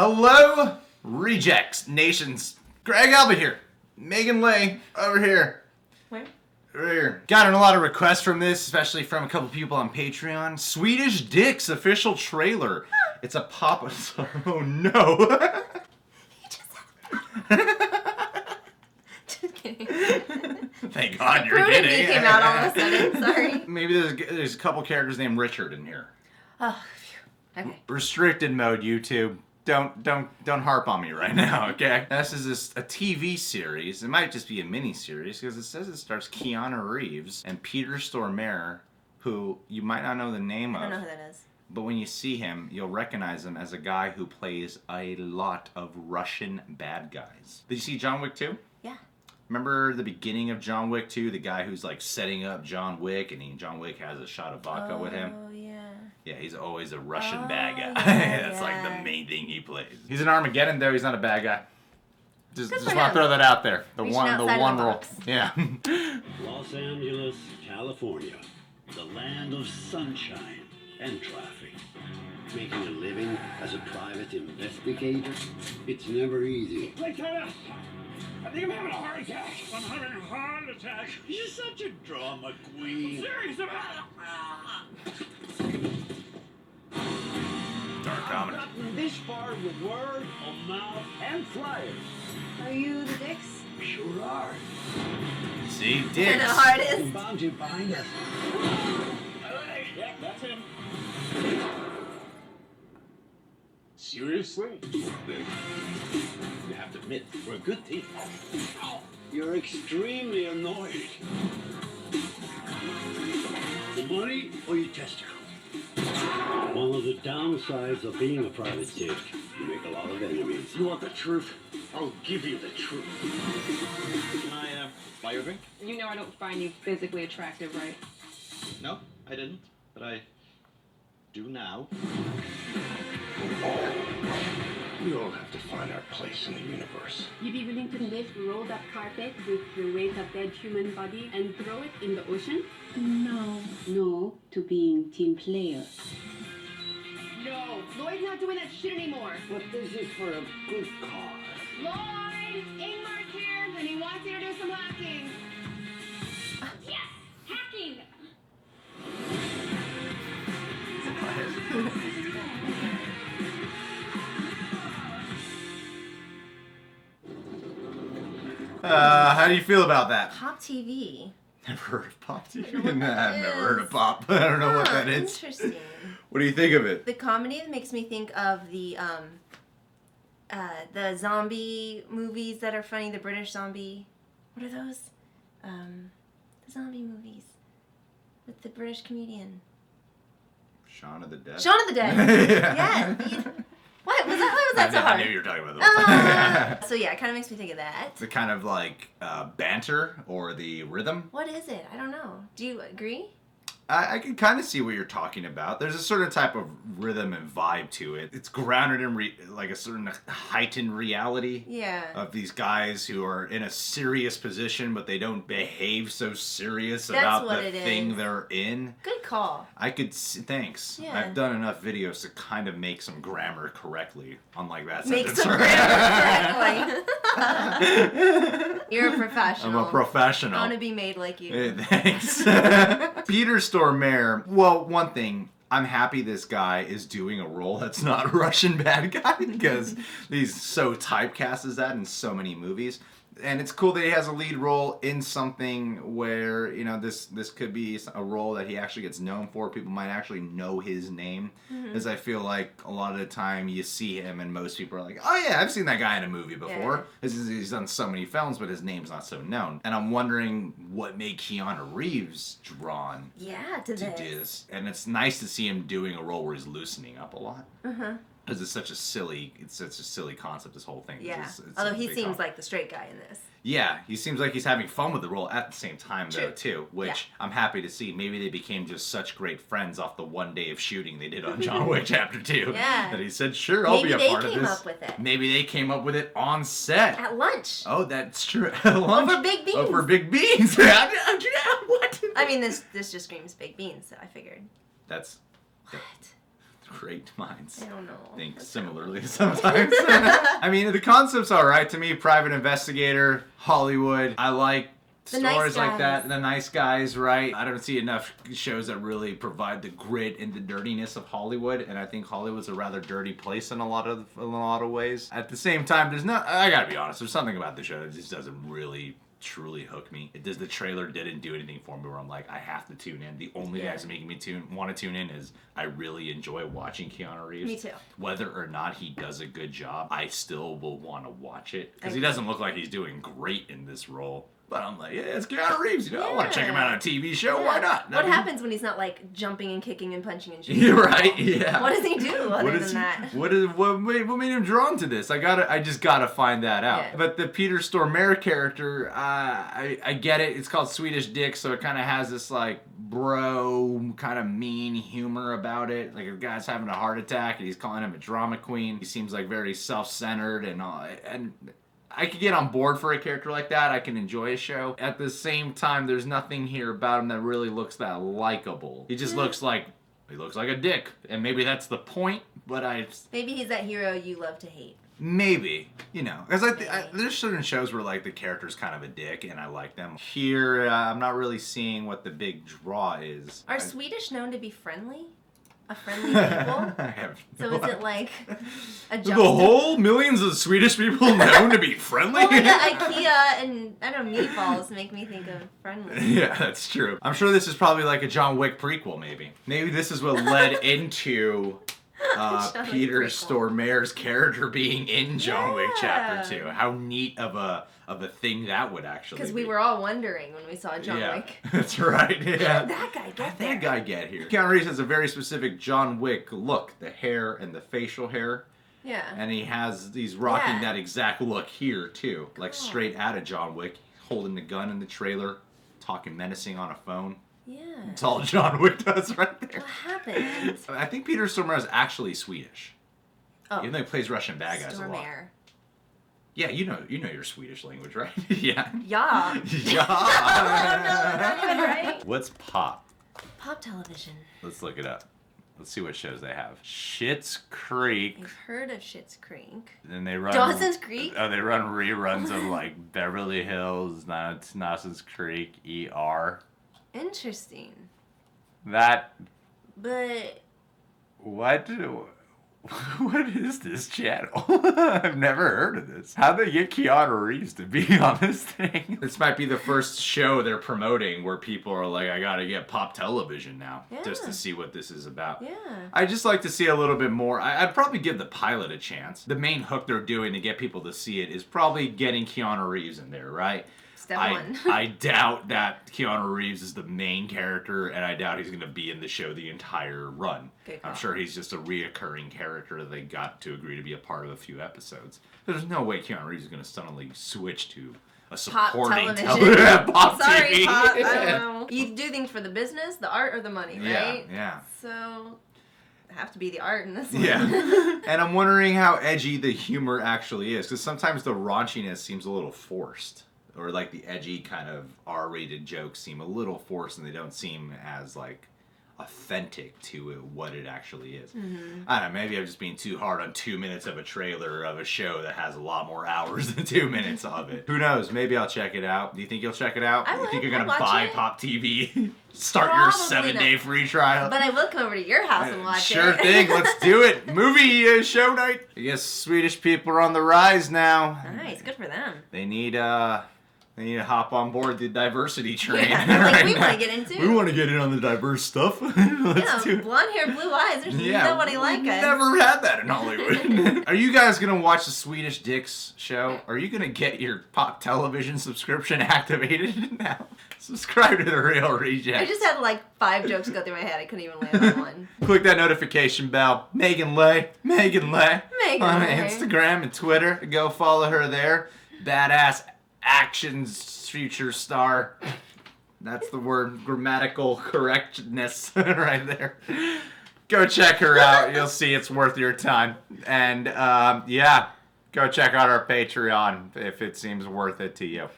Hello, Rejects Nations. Greg Albert here. Megan Lay over here. Where? Right here. Gotten a lot of requests from this, especially from a couple people on Patreon. Swedish DICKS official trailer. It's a pop. Oh no. Just kidding. Thank God you're kidding. Came out all of a sudden. Sorry. Maybe there's a couple characters named Richard in here. Oh, phew. Okay. Restricted mode, YouTube. Don't harp on me right now, okay? This is a TV series. It might just be a mini series because it says it stars Keanu Reeves and Peter Stormare, who you might not know the name of. I don't know who that is. But when you see him, you'll recognize him as a guy who plays a lot of Russian bad guys. Did you see John Wick 2? Yeah. Remember the beginning of John Wick 2? The guy who's like setting up John Wick, and John Wick has a shot of vodka with him. Oh, yeah. Yeah, he's always a Russian bad guy. Yeah, That's yeah. like the main thing he plays. He's an Armageddon, though. He's not a bad guy. Just want to him. throw that out there. The Reaching one outside the rule. box. Yeah. Los Angeles, California, the land of sunshine and traffic. Making a living as a private investigator, it's never easy. Wait, time out. I think I'm having a heart attack. I'm having a heart attack. You're such a drama queen. Serious about it. Dark comedy. I've gotten this far with word of mouth and flyers. Are you the Dicks? We sure are. See, And Dicks. the hardest. Found you behind us. Yeah, that's him. Seriously? You have to admit, we're a good team. You're extremely annoying. The money or your testicles? One of the downsides of being a private dick, you make a lot of enemies. You want the truth? I'll give you the truth. Can I buy your drink? You know I don't find you physically attractive, right? No, I didn't, but I do now. We all have to find our place in the universe. You'd be willing to lift a rolled up carpet with the weight of dead human body and throw it in the ocean? No to being team player. No, Lloyd's not doing that shit anymore. But this is for a good cause. Lloyd, Ingmar's here, and he wants you to do some hacking. Yes! Hacking! How do you feel about that? Pop TV. Never heard of Pop TV? What Nah, that I've never heard is. of Pop. I don't know what that is. Interesting. What do you think of it? The comedy makes me think of the zombie movies that are funny. The British zombie. What are those? The zombie movies with the British comedian. Shaun of the Dead? Shaun of the Dead. Yeah. Yes. What was that? Why was that so I hard? knew you were talking about those. So yeah, it kind of makes me think of that. The kind of like banter or the rhythm. What is it? I don't know. Do you agree? I can kind of see what you're talking about. There's a certain type of rhythm and vibe to it. It's grounded in like a certain heightened reality. Yeah. Of these guys who are in a serious position, but they don't behave so serious That's about what the it thing is. they're in. Good call. Thanks. Yeah. I've done enough videos to kind of make some grammar correctly, unlike that Make sentence. some grammar correctly. You're a professional. I'm a professional. I want to be made like you. Thanks. Peter Stormare. Well, one thing, I'm happy this guy is doing a role that's not a Russian bad guy because he's so typecast as that in so many movies. And it's cool that he has a lead role in something where, you know, this could be a role that he actually gets known for. People might actually know his name. Because I feel like a lot of the time you see him and most people are like, oh yeah, I've seen that guy in a movie before. He's done so many films, but his name's not so known. And I'm wondering what made Keanu Reeves drawn To do this. And it's nice to see him doing a role where he's loosening up a lot. Because it's such a silly concept, this whole thing. Yeah. It's Although a he big seems comedy. like the straight guy in this. Yeah, he seems like he's having fun with the role at the same time, though, True. too. Which Yeah. I'm happy to see. Maybe they became just such great friends off the one day of shooting they did on John Wick Chapter 2. Yeah. That he said, sure, I'll be a part of this. Maybe they came up with it. Maybe they came up with it on set. At lunch. Oh, that's true. Lunch. Over baked beans. Over baked beans. What? I mean, this just screams baked beans, so I figured. That's... What? Great minds I don't know. think That's similarly sometimes. I mean, the concept's alright to me. Private investigator, Hollywood. I like The nice stories like that. guys. The nice guys, right? I don't see enough shows that really provide the grit and the dirtiness of Hollywood, and I think Hollywood's a rather dirty place in a lot of ways. At the same time, I gotta be honest, there's something about the show that just doesn't really truly hook me. The trailer didn't do anything for me where I'm like, I have to tune in. The only thing that's making me want to tune in is I really enjoy watching Keanu Reeves. Me too. Whether or not he does a good job, I still will want to watch it. Because he doesn't look like he's doing great in this role. But I'm like, yeah, it's Keanu Reeves. You know, I want to check him out on a TV show. Yeah. Why not? What happens when he's not like jumping and kicking and punching and shooting? You're right. Yeah. What does he do other than that? What made him drawn to this? I just gotta find that out. Yeah. But the Peter Stormare character, I get it. It's called Swedish DICKS, so it kind of has this like bro kind of mean humor about it. Like a guy's having a heart attack and he's calling him a drama queen. He seems like very self-centered and all. And I could get on board for a character like that. I can enjoy a show. At the same time, there's nothing here about him that really looks that likable. He just looks like a dick, and maybe that's the point. But Maybe he's that hero you love to hate. maybe, you know, because there's certain shows where like the character's kind of a dick, and I like them. Here, I'm not really seeing what the big draw is. Are Swedish known to be friendly? A friendly people? I have So no is it idea. like a the jump? whole millions of Swedish people known to be friendly? Well, like the IKEA and I don't know, meatballs make me think of friendly. Yeah, that's true. I'm sure this is probably like a John Wick prequel, maybe. Maybe this is what led into John Wick Peter prequel. Stormare's character being in John Wick Yeah. Chapter 2. How neat of a thing that would actually be. Because we were all wondering when we saw John yeah, Wick. that's right. Yeah. How did that guy get there? That guy get here. Keanu Reeves has a very specific John Wick look. The hair and the facial hair. Yeah. And he's rocking Yeah. that exact look here, too. Like straight out of John Wick. Holding the gun in the trailer. Talking menacing on a phone. Yeah. That's all John Wick does right there. What happened? I think Peter Stormare is actually Swedish. Oh. Even though he plays Russian bad guys a lot. Stormare. Yeah, you know your Swedish language, right? Yeah. Yeah. Yeah. Not even right. What's pop? Pop television. Let's look it up. Let's see what shows they have. Schitt's Creek. I've heard of Schitt's Creek. Then they run Dawson's Creek? Oh, they run reruns of like Beverly Hills, Dawson's Creek, ER. Interesting. That But what is this channel? I've never heard of this. How'd they get Keanu Reeves to be on this thing? This might be the first show they're promoting where people are like, I gotta get pop television now. Just Yeah. to see what this is about. yeah. I just like to see a little bit more. I'd probably give the pilot a chance. The main hook they're doing to get people to see it is probably getting Keanu Reeves in there, right? Step one. I doubt that Keanu Reeves is the main character, and I doubt he's going to be in the show the entire run. Good I'm call. sure he's just a reoccurring character that they got to agree to be a part of a few episodes. There's no way Keanu Reeves is going to suddenly switch to a Pop supporting television. pop Sorry, TV. Pop. I don't know. You do things for the business, the art, or the money, right? Yeah. So, have to be the art in this one. Yeah. And I'm wondering how edgy the humor actually is, because sometimes the raunchiness seems a little forced. Or like the edgy kind of R-rated jokes seem a little forced and they don't seem as like authentic to what it actually is. Mm-hmm. I don't know, maybe I'm just being too hard on 2 minutes of a trailer of a show that has a lot more hours than 2 minutes of it. Who knows? Maybe I'll check it out. Do you think you'll check it out? I You would. think you're going I'd to watch buy it. Pop TV? Start your Probably 7-day not. free trial? But I will come over to your house and watch Sure it. thing, let's do it. Movie show night. I guess Swedish people are on the rise now. Nice, good for them. They need to hop on board the diversity train. Yeah, like right we now. want to get into. We want to get in on the diverse stuff. Let's Yeah, do it. blonde hair, blue eyes. There's nobody like us. Never had that in Hollywood. Are you guys gonna watch the Swedish DICKS show? Are you gonna get your pop television subscription activated now? Subscribe to the Real Rejects. I just had like 5 jokes go through my head. I couldn't even land on one. Click that notification bell. Megan Lay on Megan Lay. Instagram and Twitter. Go follow her there. Badass actions future star. That's the word, grammatical correctness right there. Go check her out. You'll see it's worth your time. And yeah, go check out our Patreon if it seems worth it to you.